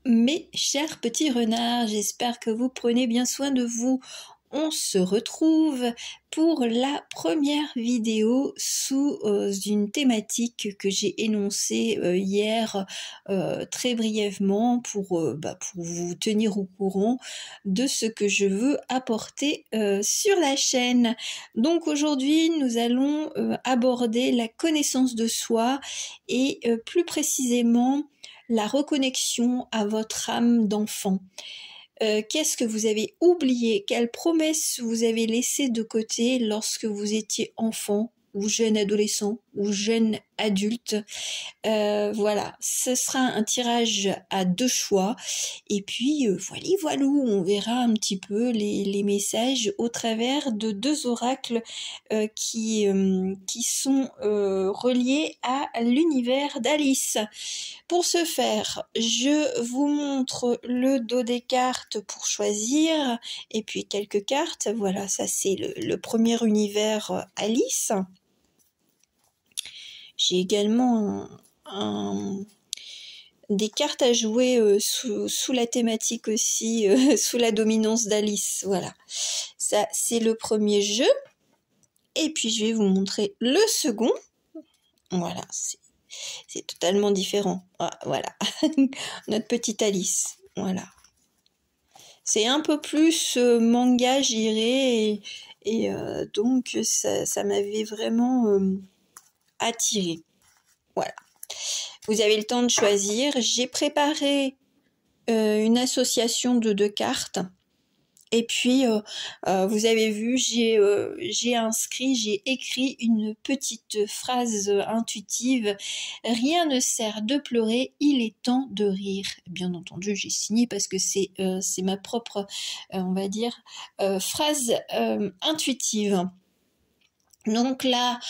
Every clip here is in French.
Mes chers petits renards, j'espère que vous prenez bien soin de vous. On se retrouve pour la première vidéo sous une thématique que j'ai énoncée hier très brièvement pour vous tenir au courant de ce que je veux apporter sur la chaîne. Donc aujourd'hui, nous allons aborder la connaissance de soi et plus précisément la reconnexion à votre âme d'enfant. Qu'est-ce que vous avez oublié? Quelles promesses vous avez laissées de côté lorsque vous étiez enfant ou jeune adolescent ou jeune adulte? Voilà, ce sera un tirage à 2 choix. Et puis, voilou, on verra un petit peu les messages au travers de 2 oracles qui sont reliés à l'univers d'Alice. Pour ce faire, je vous montre le dos des cartes pour choisir, et puis quelques cartes. Voilà, ça c'est le premier univers Alice. J'ai également des cartes à jouer sous la thématique aussi, sous la dominance d'Alice. Voilà, ça c'est le premier jeu. Et puis je vais vous montrer le second. Voilà, c'est totalement différent. Ah, voilà, notre petite Alice. Voilà. C'est un peu plus manga, j'irais, et donc ça m'avait vraiment attiré. Voilà. Vous avez le temps de choisir. J'ai préparé une association de 2 cartes. Et puis, vous avez vu, j'ai écrit une petite phrase intuitive. Rien ne sert de pleurer, il est temps de rire. Bien entendu, j'ai signé parce que c'est ma propre, on va dire, phrase intuitive. Donc là,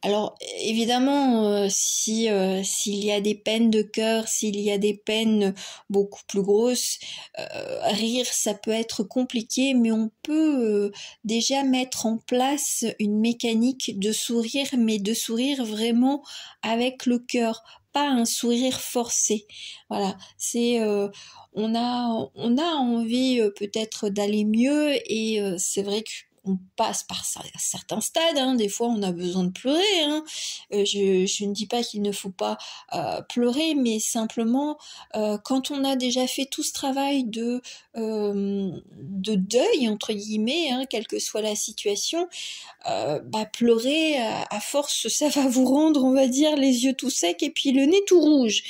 alors évidemment, s'il y a des peines de cœur, s'il y a des peines beaucoup plus grosses, rire ça peut être compliqué, mais on peut déjà mettre en place une mécanique de sourire, mais de sourire vraiment avec le cœur, pas un sourire forcé. Voilà, c'est on a envie peut-être d'aller mieux, et c'est vrai que on passe par certains stades, hein. Des fois on a besoin de pleurer, hein. Je ne dis pas qu'il ne faut pas pleurer, mais simplement quand on a déjà fait tout ce travail de deuil entre guillemets, hein, quelle que soit la situation, pleurer à force ça va vous rendre, on va dire, les yeux tout secs et puis le nez tout rouge.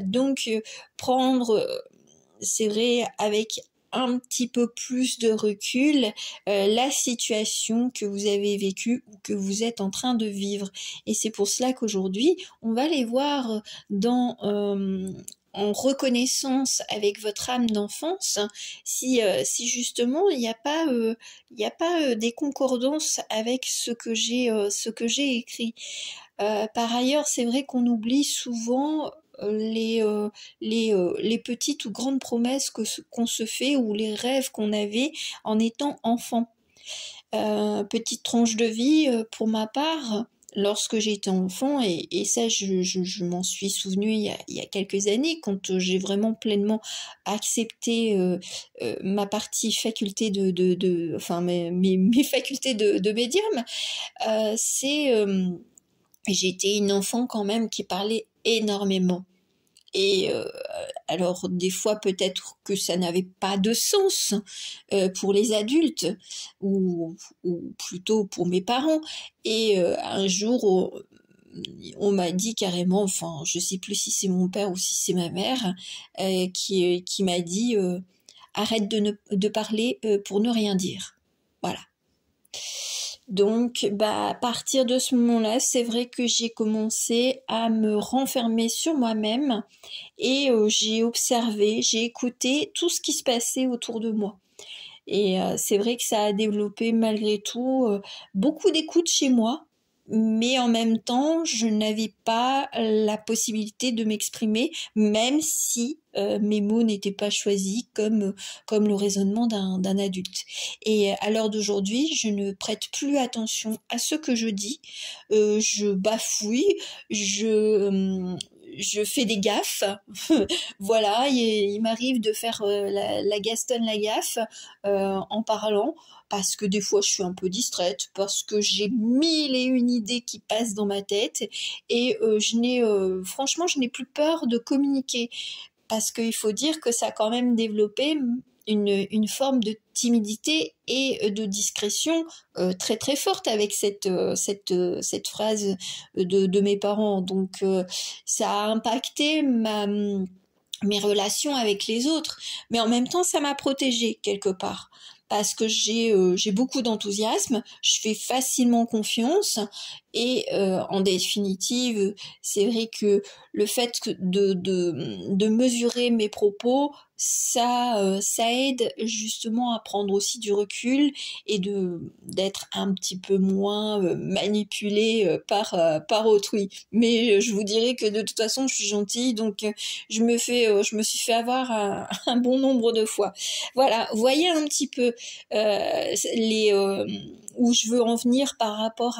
Donc prendre, c'est vrai, avec un petit peu plus de recul, la situation que vous avez vécue ou que vous êtes en train de vivre. Et c'est pour cela qu'aujourd'hui, on va les voir en reconnaissance avec votre âme d'enfance, si justement il n'y a pas des concordances avec ce que j'ai écrit. Par ailleurs, c'est vrai qu'on oublie souvent les petites ou grandes promesses qu'on se fait, ou les rêves qu'on avait en étant enfant. Petite tranche de vie pour ma part, lorsque j'étais enfant, et ça je m'en suis souvenue il y a quelques années, quand j'ai vraiment pleinement accepté ma partie faculté enfin mes facultés de médium, j'étais une enfant quand même qui parlait énormément. Et alors des fois peut-être que ça n'avait pas de sens pour les adultes, ou plutôt pour mes parents. Et un jour on m'a dit carrément, enfin je sais plus si c'est mon père ou si c'est ma mère, qui m'a dit arrête de parler pour ne rien dire. Voilà. Donc, à partir de ce moment-là, c'est vrai que j'ai commencé à me renfermer sur moi-même, et j'ai observé, j'ai écouté tout ce qui se passait autour de moi. Et c'est vrai que ça a développé malgré tout beaucoup d'écoute chez moi, mais en même temps, je n'avais pas la possibilité de m'exprimer, même si mes mots n'étaient pas choisis comme le raisonnement d'un adulte. Et à l'heure d'aujourd'hui, je ne prête plus attention à ce que je dis, je bafouille, je fais des gaffes. Voilà, il m'arrive de faire la Gaston la gaffe en parlant, parce que des fois je suis un peu distraite, parce que j'ai mille et une idées qui passent dans ma tête, et franchement, je n'ai plus peur de communiquer, parce qu'il faut dire que ça a quand même développé une forme de timidité et de discrétion très très forte avec cette phrase de mes parents. Donc ça a impacté mes relations avec les autres, mais en même temps ça m'a protégée quelque part, parce que j'ai beaucoup d'enthousiasme, je fais facilement confiance, et en définitive, c'est vrai que le fait de mesurer mes propos, ça aide justement à prendre aussi du recul, et d'être un petit peu moins manipulée par autrui. Mais je vous dirais que de toute façon, je suis gentille, donc je me suis fait avoir un bon nombre de fois. Voilà, voyez un petit peu où je veux en venir par rapport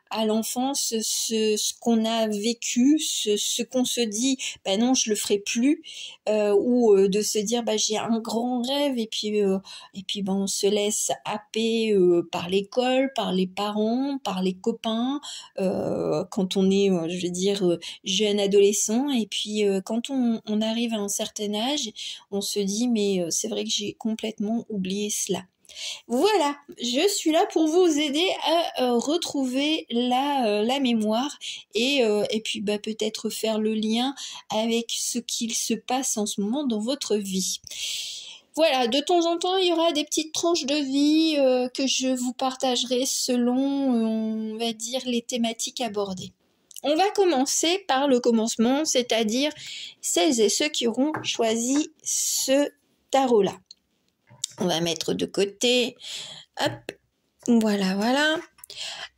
à l'enfance, ce qu'on a vécu, ce qu'on se dit, ben non, je le ferai plus, ou de se dire, bah j'ai un grand rêve, et puis ben on se laisse happer par l'école, par les parents, par les copains, quand on est, je veux dire, jeune adolescent, et puis quand on arrive à un certain âge, on se dit, mais c'est vrai que j'ai complètement oublié cela. Voilà, je suis là pour vous aider à retrouver la mémoire, et puis bah, peut-être faire le lien avec ce qu'il se passe en ce moment dans votre vie. Voilà, de temps en temps, il y aura des petites tranches de vie que je vous partagerai selon, on va dire, les thématiques abordées. On va commencer par le commencement, c'est-à-dire celles et ceux qui auront choisi ce tarot-là. On va mettre de côté. Hop, voilà.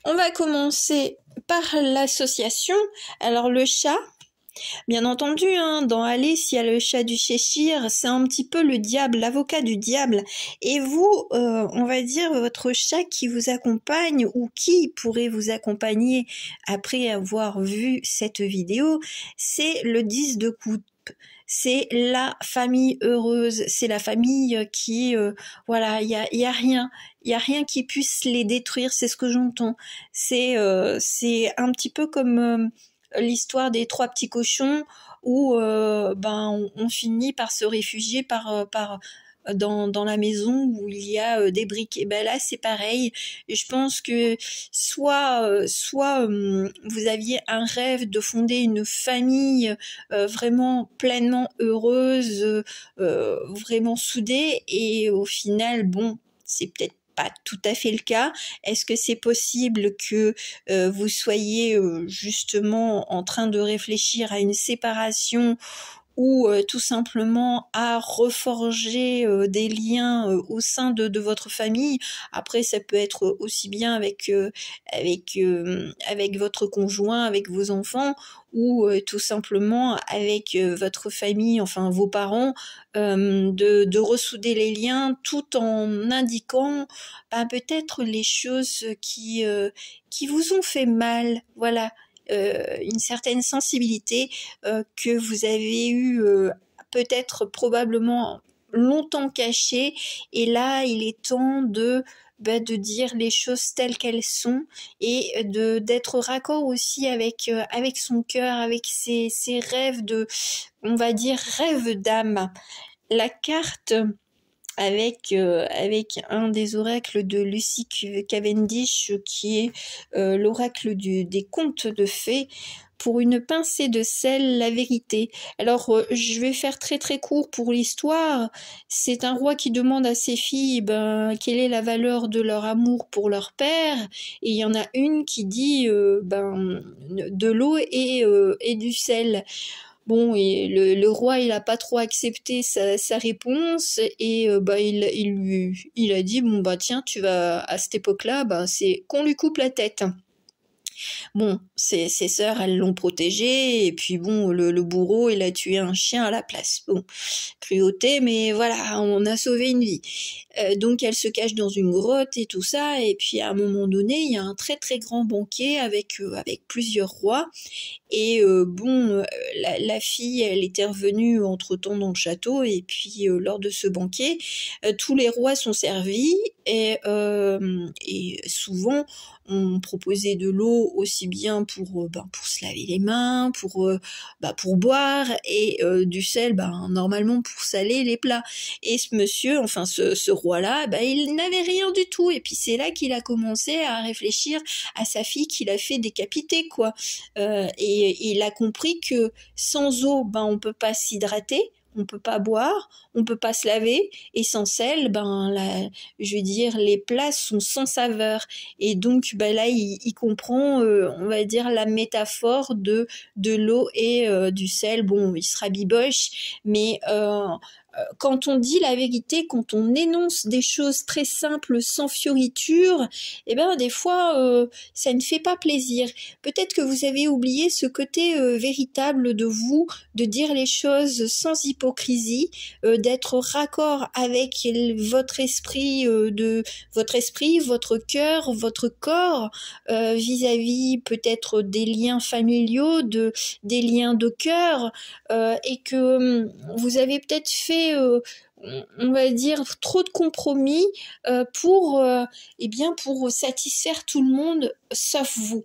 On va commencer par l'association. Alors le chat, bien entendu, hein, dans Alice, il y a le chat du Cheshire, c'est un petit peu le diable, l'avocat du diable. Et vous, on va dire votre chat qui vous accompagne, ou qui pourrait vous accompagner après avoir vu cette vidéo, c'est le 10 de coupe. C'est la famille heureuse, c'est la famille qui, voilà, il y a rien qui puisse les détruire, c'est ce que j'entends. C'est un petit peu comme l'histoire des trois petits cochons, où ben on finit par se réfugier dans la maison où il y a des briques. Et ben là c'est pareil, et je pense que soit vous aviez un rêve de fonder une famille vraiment pleinement heureuse, vraiment soudée, et au final bon, c'est peut-être pas tout à fait le cas. Est-ce que c'est possible que vous soyez justement en train de réfléchir à une séparation, ou tout simplement à reforger des liens au sein de votre famille? Après, ça peut être aussi bien avec votre conjoint, avec vos enfants, ou tout simplement avec votre famille, enfin vos parents, de ressouder les liens, tout en indiquant peut-être les choses qui vous ont fait mal. Voilà. Une certaine sensibilité que vous avez eu peut-être probablement longtemps cachée, et là il est temps de dire les choses telles qu'elles sont, et d'être raccord aussi avec son cœur, avec ses rêves on va dire rêves d'âme. La carte avec un des oracles de Lucy Cavendish, qui est l'oracle des contes de fées. Pour une pincée de sel, la vérité. Alors, je vais faire très très court pour l'histoire. C'est un roi qui demande à ses filles quelle est la valeur de leur amour pour leur père, et il y en a une qui dit de l'eau et du sel. Bon, et le roi, il a pas trop accepté sa réponse, et il a dit, bon tiens, tu vas, à cette époque-là, c'est qu'on lui coupe la tête. Bon, ses sœurs, elles l'ont protégé, et puis bon, le bourreau, il a tué un chien à la place. Bon, cruauté, mais voilà, on a sauvé une vie. Donc elle se cache dans une grotte et tout ça, et puis à un moment donné, il y a un très très grand banquet avec plusieurs rois, et la fille, elle était revenue entre-temps dans le château, et puis lors de ce banquet, tous les rois sont servis, et souvent on proposait de l'eau aussi bien pour se laver les mains, pour boire, et du sel, normalement pour saler les plats. Et ce monsieur, enfin ce roi-là, il n'avait rien du tout. Et puis c'est là qu'il a commencé à réfléchir à sa fille qu'il a fait décapiter, quoi. Et il a compris que sans eau, on peut pas s'hydrater, on peut pas boire, on peut pas se laver, et sans sel, je veux dire, les plats sont sans saveur. Et donc, là, il comprend, on va dire, la métaphore de l'eau et du sel. Bon, il sera biboche, mais quand on dit la vérité, quand on énonce des choses très simples, sans fioriture, des fois, ça ne fait pas plaisir. Peut-être que vous avez oublié ce côté véritable de vous, de dire les choses sans hypocrisie, d'être raccord avec votre esprit, votre cœur, votre corps, vis-à-vis peut-être des liens familiaux, des liens de cœur, et que vous avez peut-être fait, on va dire, trop de compromis pour satisfaire tout le monde sauf vous.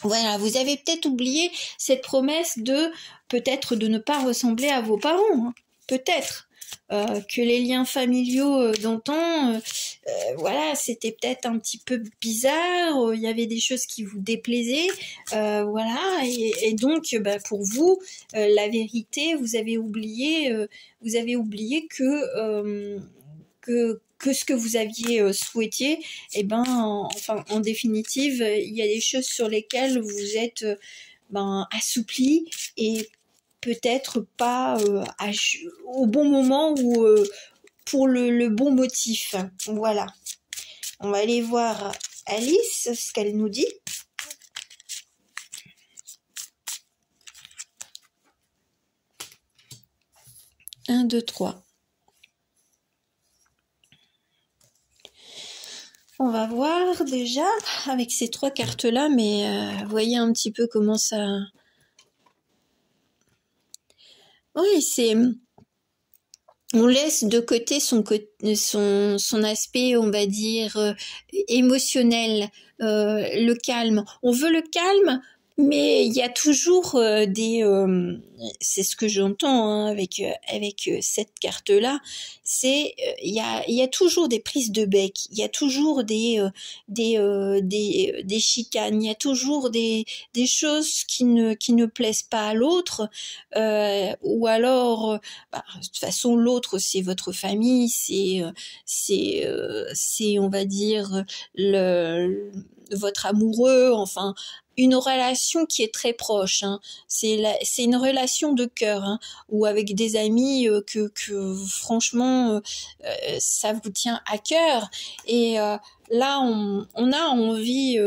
Voilà, vous avez peut-être oublié cette promesse peut-être de ne pas ressembler à vos parents, hein. Peut-être que les liens familiaux d'antan, voilà, c'était peut-être un petit peu bizarre, il y avait des choses qui vous déplaisaient, voilà, et donc pour vous, la vérité, vous avez oublié que ce que vous aviez souhaité, en définitive, il y a des choses sur lesquelles vous êtes assoupli, et peut-être pas au bon moment, ou pour le bon motif. Voilà. On va aller voir Alice, ce qu'elle nous dit. Un, deux, trois. On va voir déjà avec ces 3 cartes-là, mais voyez un petit peu comment ça... Oui, c'est... On laisse de côté son aspect, on va dire, émotionnel, le calme. On veut le calme, mais il y a toujours c'est ce que j'entends, hein, avec cette carte-là, c'est il y a toujours des prises de bec, il y a toujours des chicanes, il y a toujours des choses qui ne plaisent pas à l'autre, ou alors de toute façon l'autre c'est votre famille, c'est on va dire votre amoureux, enfin une relation qui est très proche, hein. C'est une relation de cœur, hein, ou avec des amis que franchement ça vous tient à cœur, et là on a envie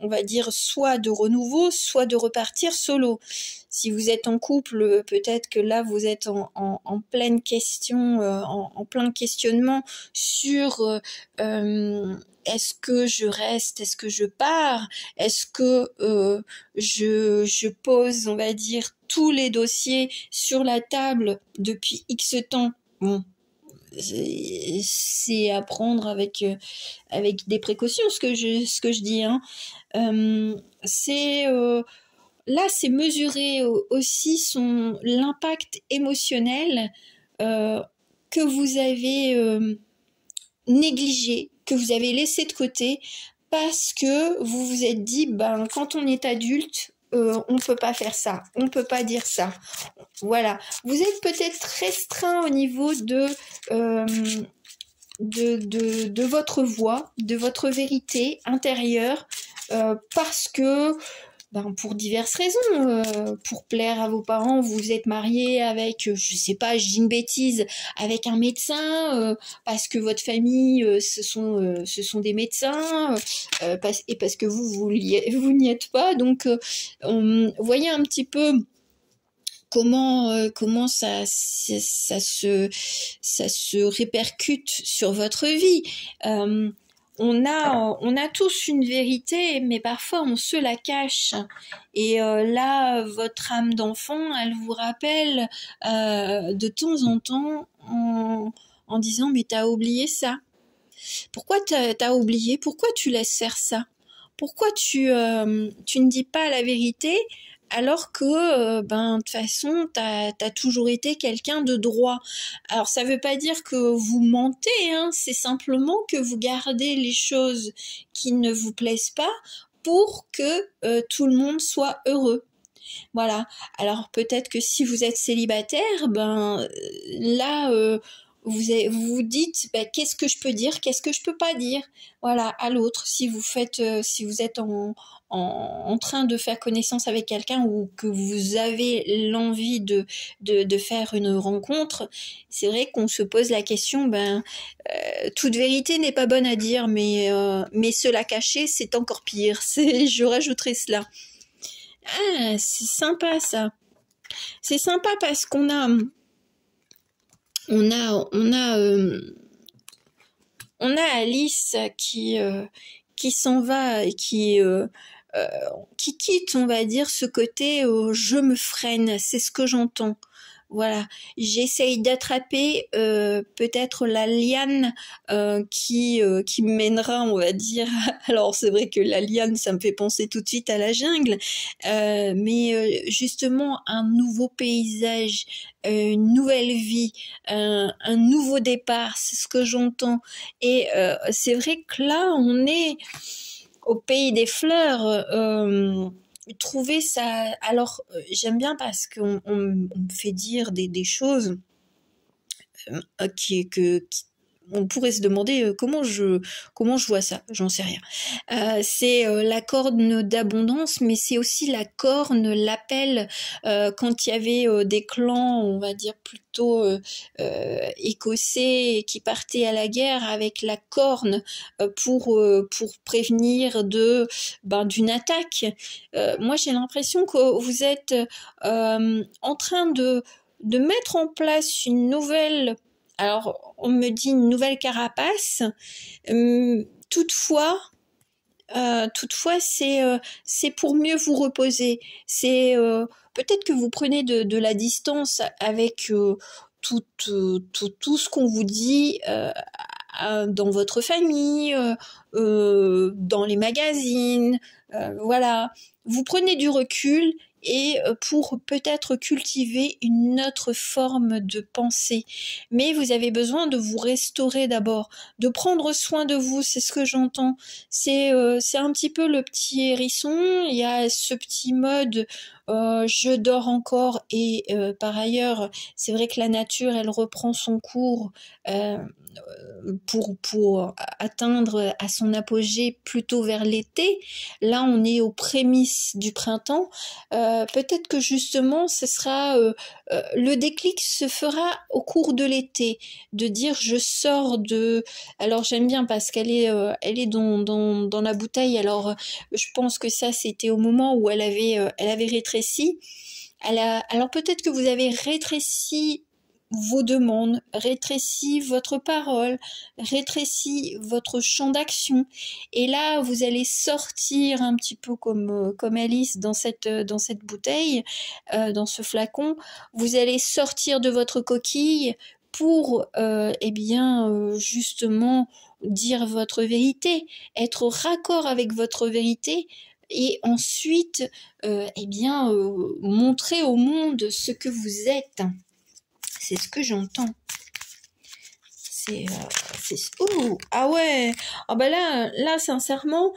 on va dire, soit de renouveau, soit de repartir solo. Si vous êtes en couple, peut-être que là vous êtes en pleine question, en plein questionnement sur est-ce que je reste, est-ce que je pars, est-ce que je pose, on va dire, tous les dossiers sur la table depuis X temps. Bon, c'est à prendre avec des précautions, ce que je dis, hein. Là, c'est mesurer aussi l'impact émotionnel que vous avez négligé, que vous avez laissé de côté, parce que vous vous êtes dit, quand on est adulte, on peut pas faire ça, on peut pas dire ça. Voilà. Vous êtes peut-être restreint au niveau de votre voix, de votre vérité intérieure, parce que pour diverses raisons, pour plaire à vos parents, vous êtes marié avec, je sais pas, je dis une bêtise, avec un médecin, parce que votre famille, ce sont des médecins, et parce que vous n'y êtes pas. Donc, voyez un petit peu comment ça se répercute sur votre vie. On a tous une vérité, mais parfois on se la cache. Et là, votre âme d'enfant, elle vous rappelle de temps en temps en disant « mais t'as oublié ça. Pourquoi t'as oublié? Pourquoi tu laisses faire ça? Pourquoi tu ne dis pas la vérité alors que de toute façon t'as toujours été quelqu'un de droit. » Alors ça veut pas dire que vous mentez, hein, c'est simplement que vous gardez les choses qui ne vous plaisent pas pour que tout le monde soit heureux. Voilà. Alors peut-être que si vous êtes célibataire, là vous vous dites qu'est-ce que je peux dire, qu'est-ce que je peux pas dire, voilà, à l'autre. Si vous êtes en train de faire connaissance avec quelqu'un ou que vous avez l'envie de faire une rencontre, c'est vrai qu'on se pose la question, toute vérité n'est pas bonne à dire, mais se la cacher, c'est encore pire. Je rajouterai cela. Ah, c'est sympa ça. C'est sympa parce qu'on a Alice qui s'en va et qui quitte, on va dire, ce côté je me freine, c'est ce que j'entends. Voilà, j'essaye d'attraper peut-être la liane qui mènera, on va dire. Alors c'est vrai que la liane, ça me fait penser tout de suite à la jungle, mais justement un nouveau paysage, une nouvelle vie, un nouveau départ, c'est ce que j'entends. Et c'est vrai que là, on est au pays des fleurs. Trouver ça, alors j'aime bien parce qu'on me fait dire des choses on pourrait se demander comment je vois ça, j'en sais rien. C'est la corne d'abondance, mais c'est aussi la corne, l'appel quand il y avait des clans, on va dire plutôt écossais qui partaient à la guerre avec la corne pour prévenir d'une attaque. Moi j'ai l'impression que vous êtes en train de mettre en place une nouvelle, alors on me dit une nouvelle carapace, toutefois c'est pour mieux vous reposer. C'est peut-être que vous prenez de la distance avec tout ce qu'on vous dit dans votre famille, dans les magazines, voilà. Vous prenez du recul et pour peut-être cultiver une autre forme de pensée. Mais vous avez besoin de vous restaurer d'abord, de prendre soin de vous, c'est ce que j'entends. C'est un petit peu le petit hérisson, il y a ce petit mode je dors encore et par ailleurs, c'est vrai que la nature, elle reprend son cours pour atteindre à son apogée plutôt vers l'été. Là, on est aux prémices du printemps. Peut-être que justement, ce sera le déclic se fera au cours de l'été, de dire je sors de. Alors j'aime bien parce qu'elle est dans la bouteille. Alors je pense que ça c'était au moment où elle avait rétréci. Alors peut-être que vous avez rétréci vos demandes, rétréci votre parole, rétréci votre champ d'action. Et là, vous allez sortir un petit peu comme Alice dans cette bouteille, dans ce flacon. Vous allez sortir de votre coquille pour, justement, dire votre vérité, être raccord avec votre vérité. Et ensuite, montrer au monde ce que vous êtes. C'est ce que j'entends. Oh, ah ouais. Ah bah là sincèrement,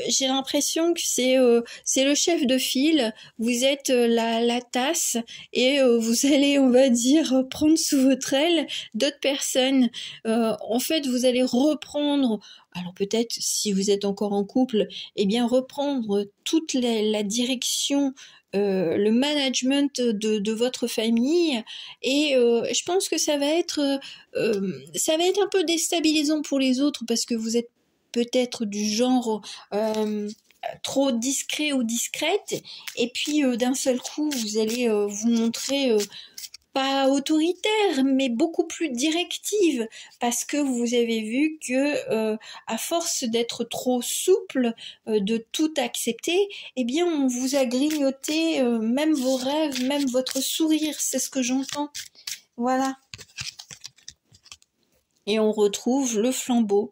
j'ai l'impression que c'est le chef de file. Vous êtes la tasse et vous allez, on va dire, prendre sous votre aile d'autres personnes. En fait, vous allez reprendre. Alors peut-être si vous êtes encore en couple, eh bien reprendre toute la direction, le management de votre famille. Et je pense que ça va être un peu déstabilisant pour les autres parce que vous êtes peut-être du genre trop discret ou discrète, et puis d'un seul coup vous allez vous montrer pas autoritaire, mais beaucoup plus directive, parce que vous avez vu que à force d'être trop souple, de tout accepter, eh bien on vous a grignoté même vos rêves, même votre sourire, c'est ce que j'entends. Voilà. Et on retrouve le flambeau.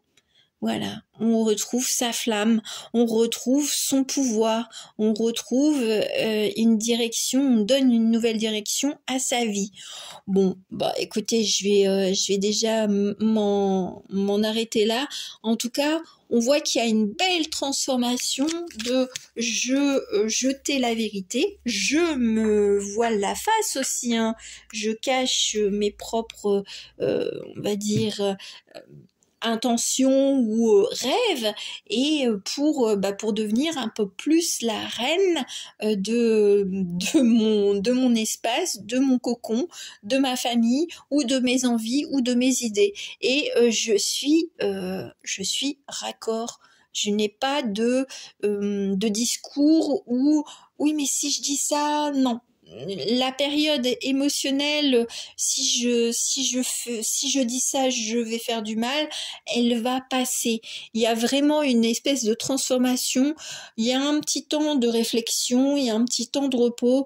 Voilà, on retrouve sa flamme, on retrouve son pouvoir, on retrouve une direction, on donne une nouvelle direction à sa vie. Bon, bah écoutez, je vais déjà m'en arrêter là. En tout cas, on voit qu'il y a une belle transformation de jeter la vérité, je me voile la face aussi, hein. Je cache mes propres, on va dire, intention ou rêve, et pour devenir un peu plus la reine de mon espace, de mon cocon, de ma famille ou de mes envies ou de mes idées. Et je suis raccord. Je n'ai pas de discours où oui mais si je dis ça, non. La période émotionnelle, si je dis ça, je vais faire du mal, elle va passer. Il y a vraiment une espèce de transformation. Il y a un petit temps de réflexion, il y a un petit temps de repos,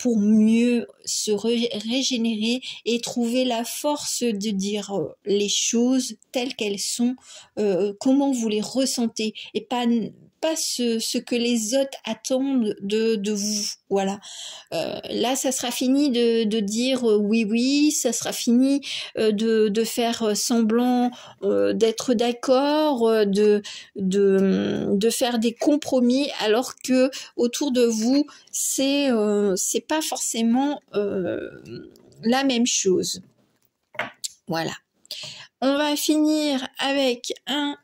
pour mieux se régénérer et trouver la force de dire les choses telles qu'elles sont, comment vous les ressentez, et pas ce que les autres attendent de vous. Voilà. Là, ça sera fini de dire oui, ça sera fini de faire semblant d'être d'accord, de faire des compromis, alors que autour de vous, c'est pas forcément la même chose. Voilà. On va finir avec un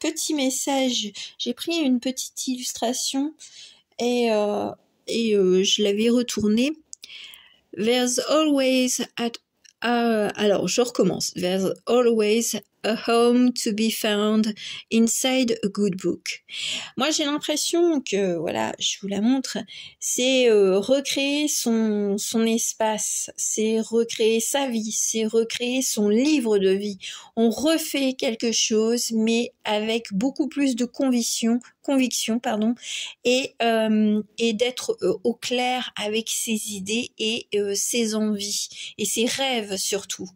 petit message. J'ai pris une petite illustration et je l'avais retournée. There's always alors je recommence. There's always a home to be found inside a good book. Moi j'ai l'impression que, voilà, je vous la montre, c'est recréer son espace, c'est recréer sa vie, c'est recréer son livre de vie. On refait quelque chose, mais avec beaucoup plus de conviction, et d'être au clair avec ses idées et ses envies et ses rêves surtout.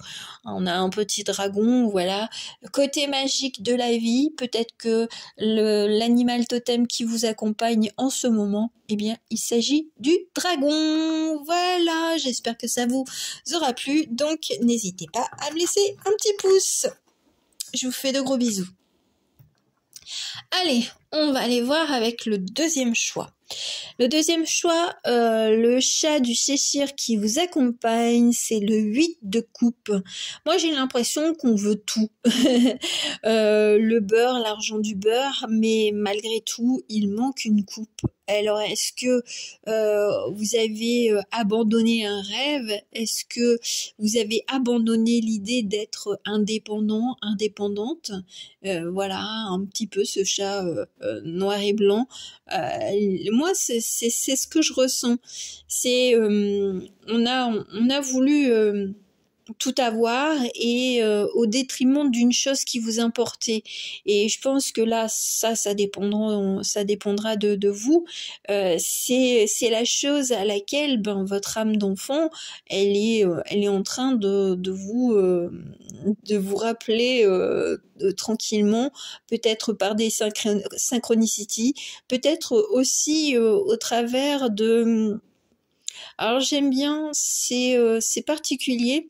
On a un petit dragon, voilà. Côté magique de la vie, peut-être que l'animal totem qui vous accompagne en ce moment, eh bien, il s'agit du dragon. Voilà, j'espère que ça vous aura plu. Donc, n'hésitez pas à me laisser un petit pouce. Je vous fais de gros bisous. Allez, on va aller voir avec le deuxième choix. Le deuxième choix, le chat du Cheshire qui vous accompagne, c'est le 8 de coupe. Moi, j'ai l'impression qu'on veut tout. Le beurre, l'argent du beurre, mais malgré tout, il manque une coupe. Alors, est-ce que vous avez abandonné un rêve? Est-ce que vous avez abandonné l'idée d'être indépendant, indépendante? Voilà, un petit peu ce chat noir et blanc. Moi, c'est ce que je ressens. C'est on a voulu tout avoir, et au détriment d'une chose qui vous importait. Et je pense que là, ça dépendra de vous. C'est la chose à laquelle votre âme d'enfant, elle est en train de vous rappeler tranquillement, peut-être par des synchronicités, peut-être aussi au travers de... Alors j'aime bien, c'est particulier.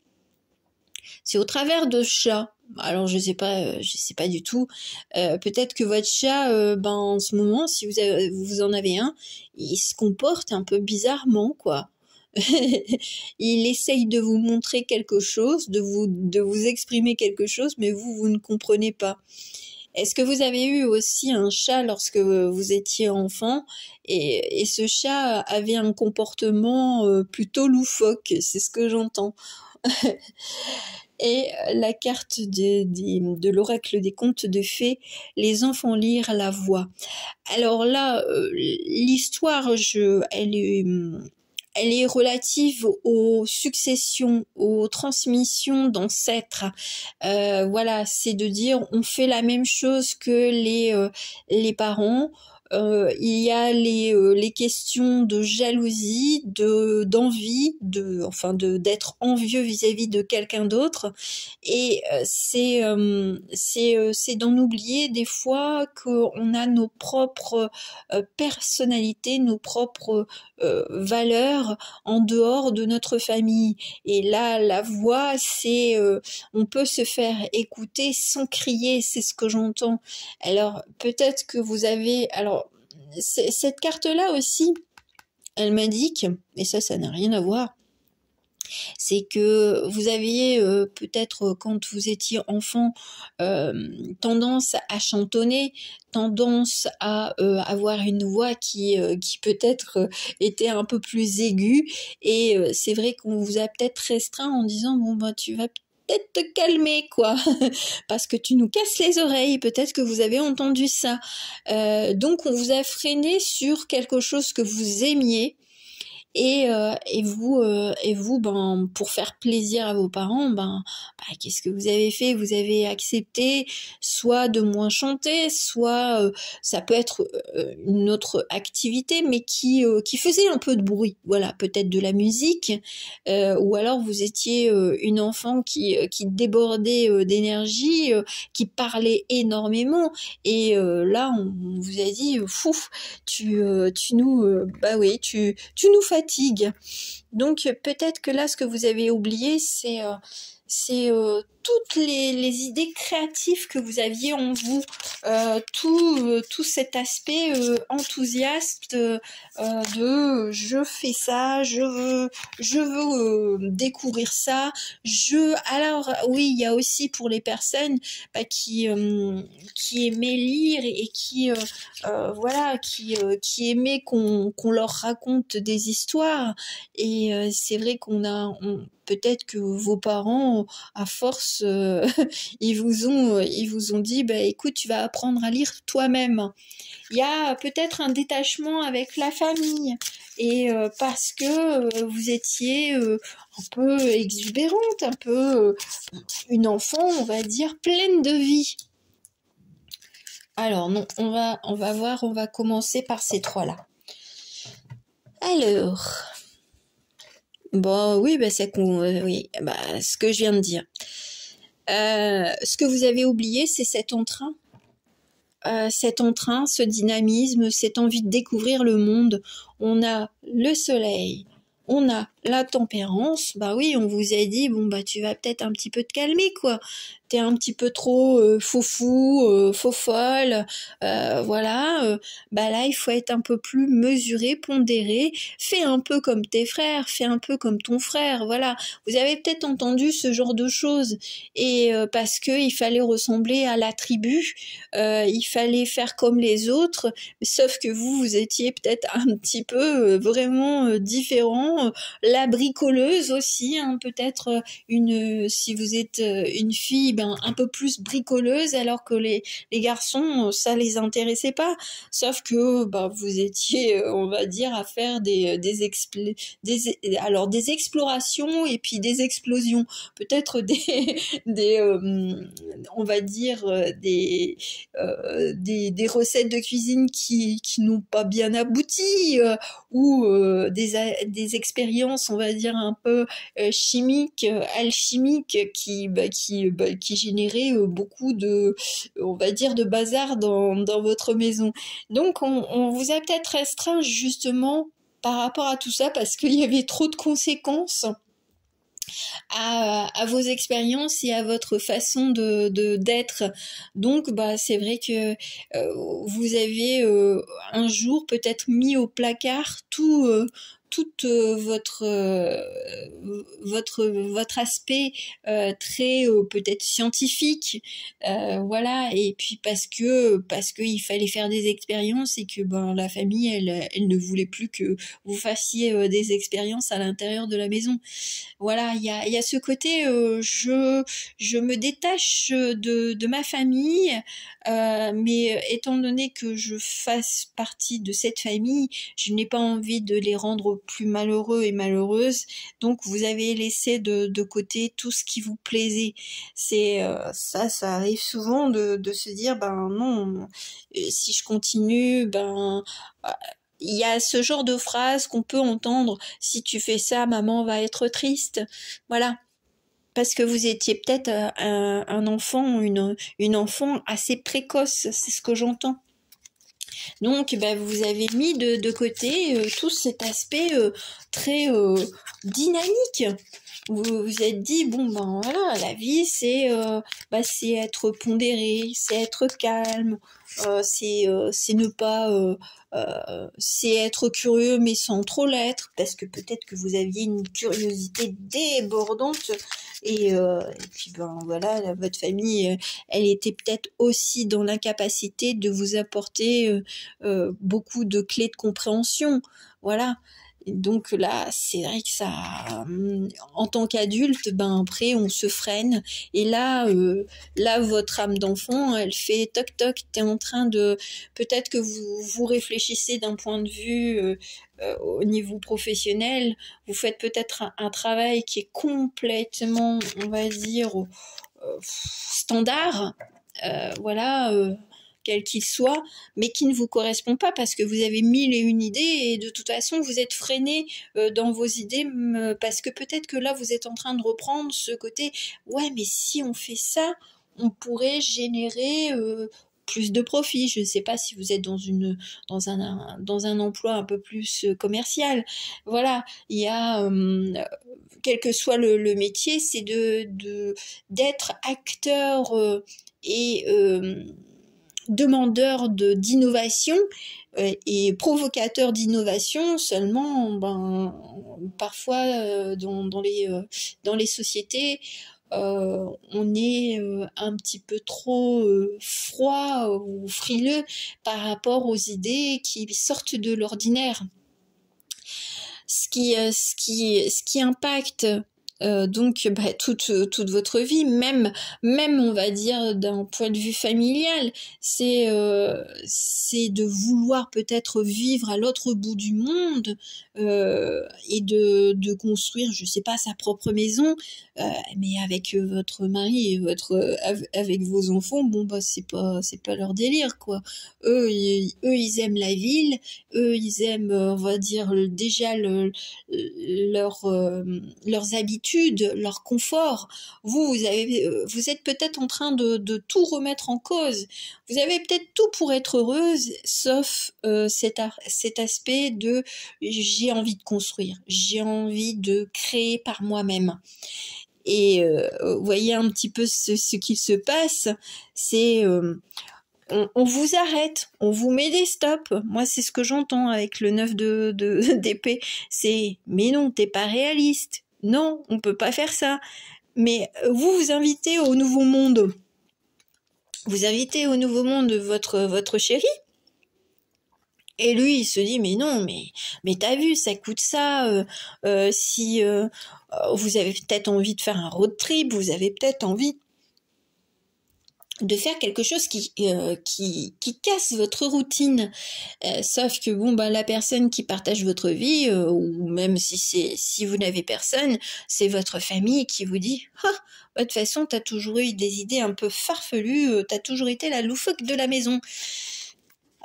c'est au travers de chats. Alors je sais pas du tout. Peut-être que votre chat, ben en ce moment, si vous en avez un, il se comporte un peu bizarrement, quoi. Il essaye de vous montrer quelque chose, de vous exprimer quelque chose, mais vous ne comprenez pas. Est-ce que vous avez eu aussi un chat lorsque vous étiez enfant et ce chat avait un comportement plutôt loufoque, c'est ce que j'entends. Et la carte de l'oracle des contes de fées, les enfants lire la voix. Alors là, l'histoire, elle est relative aux successions, aux transmissions d'ancêtres. Voilà, c'est de dire on fait la même chose que les parents. Il y a les questions de jalousie, d'envie, d'être envieux vis-à-vis de quelqu'un d'autre, et c'est d'en oublier des fois qu'on a nos propres personnalités, nos propres valeurs en dehors de notre famille. Et là, la voix, c'est on peut se faire écouter sans crier, c'est ce que j'entends. Alors peut-être que vous avez, alors cette carte-là aussi, elle m'indique, et ça n'a rien à voir, c'est que vous aviez peut-être quand vous étiez enfant tendance à chantonner, tendance à avoir une voix qui peut-être était un peu plus aiguë, et c'est vrai qu'on vous a peut-être restreint en disant bon bah tu vas peut-être te calmer quoi parce que tu nous casses les oreilles, peut-être que vous avez entendu ça, donc on vous a freiné sur quelque chose que vous aimiez. Et vous, ben, pour faire plaisir à vos parents, qu'est-ce que vous avez fait? Vous avez accepté soit de moins chanter, soit ça peut être une autre activité, mais qui faisait un peu de bruit. Voilà, peut-être de la musique, ou alors vous étiez une enfant qui débordait d'énergie, qui parlait énormément, et là on vous a dit, fouf, tu nous, oui, tu nous fatigues. Donc peut-être que là, ce que vous avez oublié, c'est toutes les idées créatives que vous aviez en vous, tout cet aspect enthousiaste de je fais ça, je veux découvrir ça. Alors oui, il y a aussi pour les personnes qui aimaient lire et qui aimaient qu'on leur raconte des histoires. Et c'est vrai peut-être que vos parents, à force, ils vous ont dit, écoute, tu vas apprendre à lire toi-même. Il y a peut-être un détachement avec la famille, et parce que vous étiez un peu exubérante, un peu une enfant, on va dire, pleine de vie. Alors non, on va voir, on va commencer par ces trois-là. Alors, bon, oui, ce que je viens de dire. Ce que vous avez oublié, c'est cet entrain, ce dynamisme, cette envie de découvrir le monde. On a le soleil, on a la tempérance. Bah oui, on vous a dit, tu vas peut-être un petit peu te calmer, quoi. T'es un petit peu trop faux fou, faux folle, voilà. Là, il faut être un peu plus mesuré, pondéré. Fais un peu comme tes frères, fais un peu comme ton frère, voilà. Vous avez peut-être entendu ce genre de choses, et parce que il fallait ressembler à la tribu, il fallait faire comme les autres, sauf que vous étiez peut-être un petit peu vraiment différent. La bricoleuse aussi, hein, peut-être si vous êtes une fille, un peu plus bricoleuse, alors que les garçons, ça les intéressait pas, sauf que vous étiez, on va dire, à faire des explorations et puis des explosions, peut-être on va dire des recettes de cuisine qui n'ont pas bien abouti, ou des expériences, on va dire, un peu chimiques, alchimiques, qui généraient beaucoup on va dire, de bazar dans votre maison. Donc on vous a peut-être restreint justement par rapport à tout ça, parce qu'il y avait trop de conséquences à vos expériences et à votre façon d'être. Donc, bah, c'est vrai que vous avez un jour peut-être mis au placard toute votre aspect très peut-être scientifique, voilà, et puis parce que il fallait faire des expériences et que ben la famille elle ne voulait plus que vous fassiez des expériences à l'intérieur de la maison. Voilà, il y a ce côté, je me détache de ma famille, mais étant donné que je fasse partie de cette famille, je n'ai pas envie de les rendre plus malheureux et malheureuses. Donc vous avez laissé de côté tout ce qui vous plaisait. C'est ça arrive souvent de se dire ben non, si je continue, ben il y a ce genre de phrase qu'on peut entendre, si tu fais ça, maman va être triste. Voilà. Parce que vous étiez peut-être un enfant, une enfant assez précoce, c'est ce que j'entends. Donc, bah, vous avez mis de côté tout cet aspect très dynamique. Vous vous êtes dit, bon, ben voilà, la vie, c'est être pondéré, c'est être calme, c'est ne pas... c'est être curieux mais sans trop l'être, parce que peut-être que vous aviez une curiosité débordante et puis ben voilà, votre famille, elle était peut-être aussi dans l'incapacité de vous apporter beaucoup de clés de compréhension, voilà. Et donc là, c'est vrai que ça, en tant qu'adulte, ben après on se freine. Et là, votre âme d'enfant, elle fait toc toc. T'es en train de, peut-être que vous réfléchissez d'un point de vue au niveau professionnel. Vous faites peut-être un travail qui est complètement, on va dire, standard, voilà. Quel qu'il soit, mais qui ne vous correspond pas parce que vous avez mille et une idées et de toute façon vous êtes freiné dans vos idées parce que peut-être que là vous êtes en train de reprendre ce côté ouais mais si on fait ça on pourrait générer plus de profit. Je ne sais pas si vous êtes dans un emploi un peu plus commercial. Voilà, il y a quel que soit le métier, c'est d'être acteur et demandeur d'innovation et provocateur d'innovation. Seulement ben parfois dans les sociétés on est un petit peu trop froid ou frileux par rapport aux idées qui sortent de l'ordinaire, ce qui impacte donc bah, toute votre vie, même on va dire d'un point de vue familial, c'est de vouloir peut-être vivre à l'autre bout du monde et de construire, je sais pas, sa propre maison, mais avec votre mari et avec vos enfants, bon bah c'est pas leur délire quoi. Eux ils aiment la ville, eux ils aiment on va dire déjà leurs habitudes, leur confort. Vous êtes peut-être en train de tout remettre en cause. Vous avez peut-être tout pour être heureuse, sauf cet aspect de j'ai envie de construire, j'ai envie de créer par moi-même. Et vous voyez un petit peu ce qui se passe, c'est on vous arrête, on vous met des stops. Moi, c'est ce que j'entends avec le 9 d'épée. C'est, mais non, t'es pas réaliste. Non, on peut pas faire ça. Mais vous invitez au nouveau monde. Vous invitez au nouveau monde votre chéri. Et lui, il se dit, mais non, mais t'as vu, ça coûte ça. Si vous avez peut-être envie de faire un road trip, vous avez peut-être envie de faire quelque chose qui casse votre routine. Sauf que bon bah la personne qui partage votre vie ou même si vous n'avez personne, c'est votre famille qui vous dit ah bah, de toute façon t'as toujours eu des idées un peu farfelues, t'as toujours été la loufoque de la maison.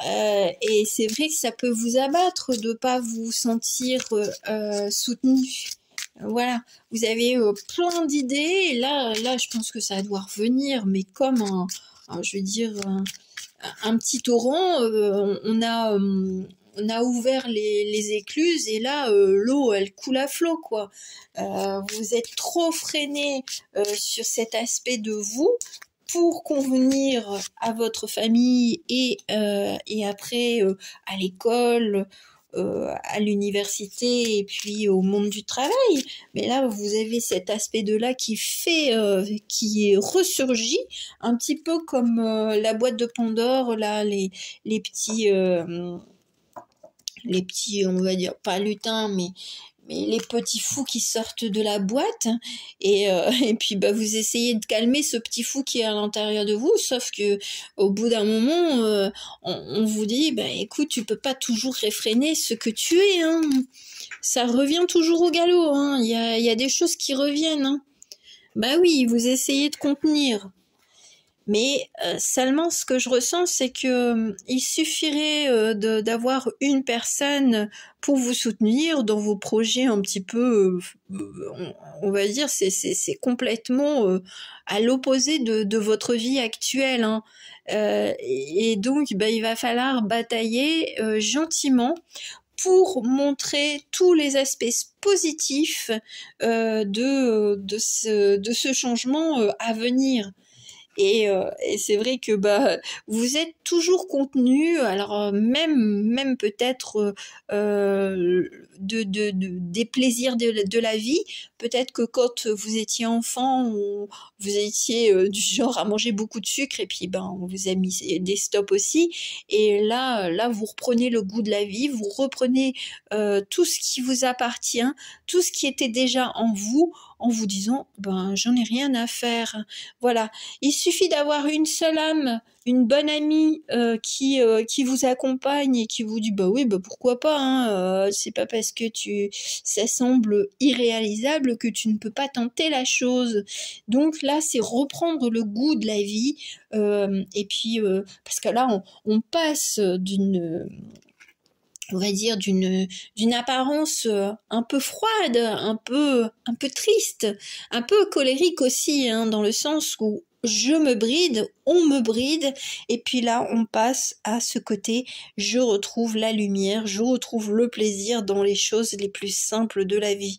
Et c'est vrai que ça peut vous abattre de pas vous sentir soutenu. Voilà, vous avez plein d'idées, et là, je pense que ça doit revenir, mais comme je vais dire, un petit torrent, on a on a ouvert les écluses et là, l'eau, elle coule à flot, quoi. Vous êtes trop freiné sur cet aspect de vous pour convenir à votre famille et après à l'école, à l'université et puis au monde du travail. Mais là, vous avez cet aspect de là qui est ressurgi, un petit peu comme la boîte de Pandore, là, les petits, on va dire, pas lutins, mais les petits fous qui sortent de la boîte et puis bah vous essayez de calmer ce petit fou qui est à l'intérieur de vous, sauf que au bout d'un moment on vous dit bah écoute, tu peux pas toujours réfréner ce que tu es, hein. Ça revient toujours au galop, hein. Il y a des choses qui reviennent, hein. Bah oui, vous essayez de contenir. Mais seulement ce que je ressens, c'est que il suffirait d'avoir une personne pour vous soutenir dans vos projets un petit peu, on va dire, c'est complètement à l'opposé de votre vie actuelle, hein. Et donc, bah, il va falloir batailler gentiment pour montrer tous les aspects positifs de ce changement à venir. Et c'est vrai que bah vous êtes toujours contenu, alors même peut-être des plaisirs de la vie. Peut-être que quand vous étiez enfant, vous étiez du genre à manger beaucoup de sucre et puis ben on vous a mis des stops aussi. Et là vous reprenez le goût de la vie, vous reprenez tout ce qui vous appartient, tout ce qui était déjà en vous disant ben j'en ai rien à faire. Voilà. Il suffit d'avoir une seule âme, une bonne amie qui vous accompagne et qui vous dit bah oui bah pourquoi pas, hein, c'est pas parce que ça semble irréalisable que tu ne peux pas tenter la chose. Donc là c'est reprendre le goût de la vie et puis parce que là on passe on va dire d'une apparence un peu froide, un peu triste, un peu colérique aussi, hein, dans le sens où je me bride, on me bride, et puis là on passe à ce côté, je retrouve la lumière, je retrouve le plaisir dans les choses les plus simples de la vie.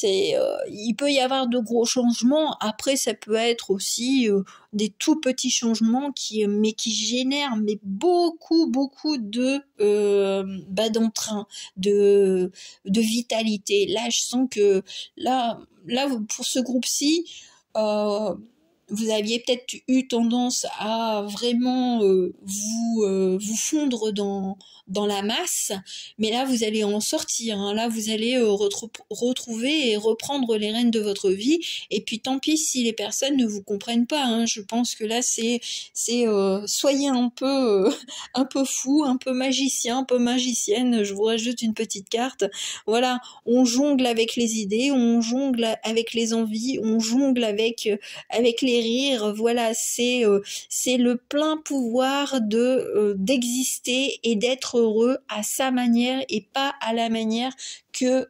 Il peut y avoir de gros changements, après ça peut être aussi des tout petits changements qui génèrent beaucoup d'entrain, de vitalité. Là je sens que là pour ce groupe-ci vous aviez peut-être eu tendance à vraiment vous fondre dans la masse, mais là vous allez en sortir, hein. Là vous allez retrouver et reprendre les rênes de votre vie, et puis tant pis si les personnes ne vous comprennent pas, hein. Je pense que là c'est soyez un peu fou, un peu magicien, un peu magicienne, je vous rajoute une petite carte. Voilà, on jongle avec les idées, on jongle avec les envies, on jongle avec les rires. Voilà, c'est le plein pouvoir d'exister et d'être heureux à sa manière et pas à la manière que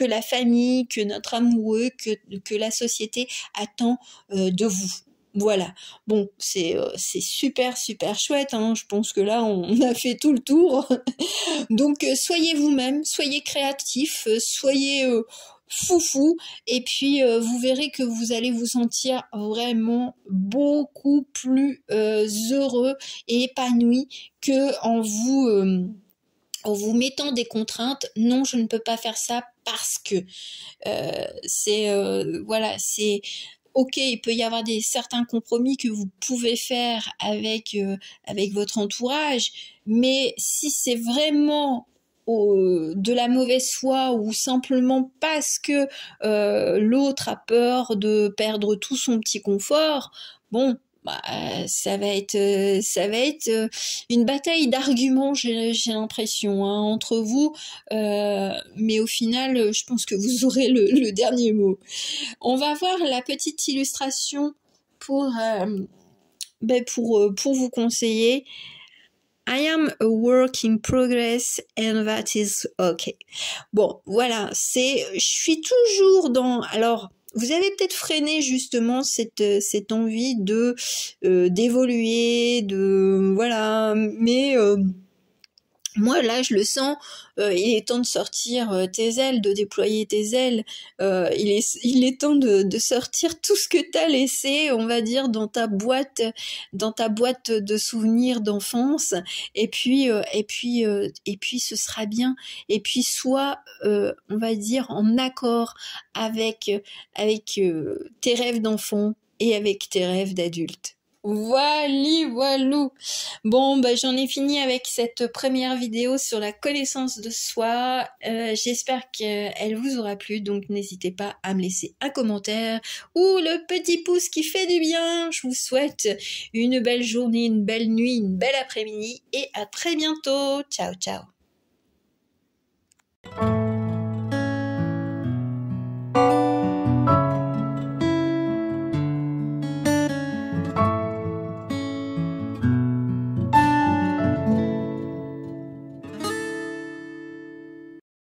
la famille, que notre amoureux, que la société attend de vous. Voilà. Bon, c'est super chouette, hein. Je pense que là on a fait tout le tour. Donc soyez vous-même, soyez créatifs, soyez foufou, et puis vous verrez que vous allez vous sentir vraiment beaucoup plus heureux et épanoui que en vous mettant des contraintes. Non, je ne peux pas faire ça parce que voilà, c'est ok, il peut y avoir certains compromis que vous pouvez faire avec votre entourage, mais si c'est vraiment de la mauvaise foi ou simplement parce que l'autre a peur de perdre tout son petit confort, bon, bah, ça va être une bataille d'arguments, j'ai l'impression, hein, entre vous, mais au final, je pense que vous aurez le dernier mot. On va voir la petite illustration pour vous conseiller. I am a work in progress and that is okay. Bon, voilà, je suis toujours dans, alors, vous avez peut-être freiné justement cette envie d'évoluer, voilà, mais moi là je le sens, il est temps de sortir tes ailes, de déployer tes ailes, il est temps de sortir tout ce que t'as laissé, on va dire, dans ta boîte de souvenirs d'enfance, et puis ce sera bien, et puis sois, on va dire, en accord avec tes rêves d'enfant et avec tes rêves d'adulte. Voilou. Bon, bah, j'en ai fini avec cette première vidéo sur la connaissance de soi. J'espère qu'elle vous aura plu, donc n'hésitez pas à me laisser un commentaire ou le petit pouce qui fait du bien. Je vous souhaite une belle journée, une belle nuit, une belle après-midi et à très bientôt. Ciao, ciao.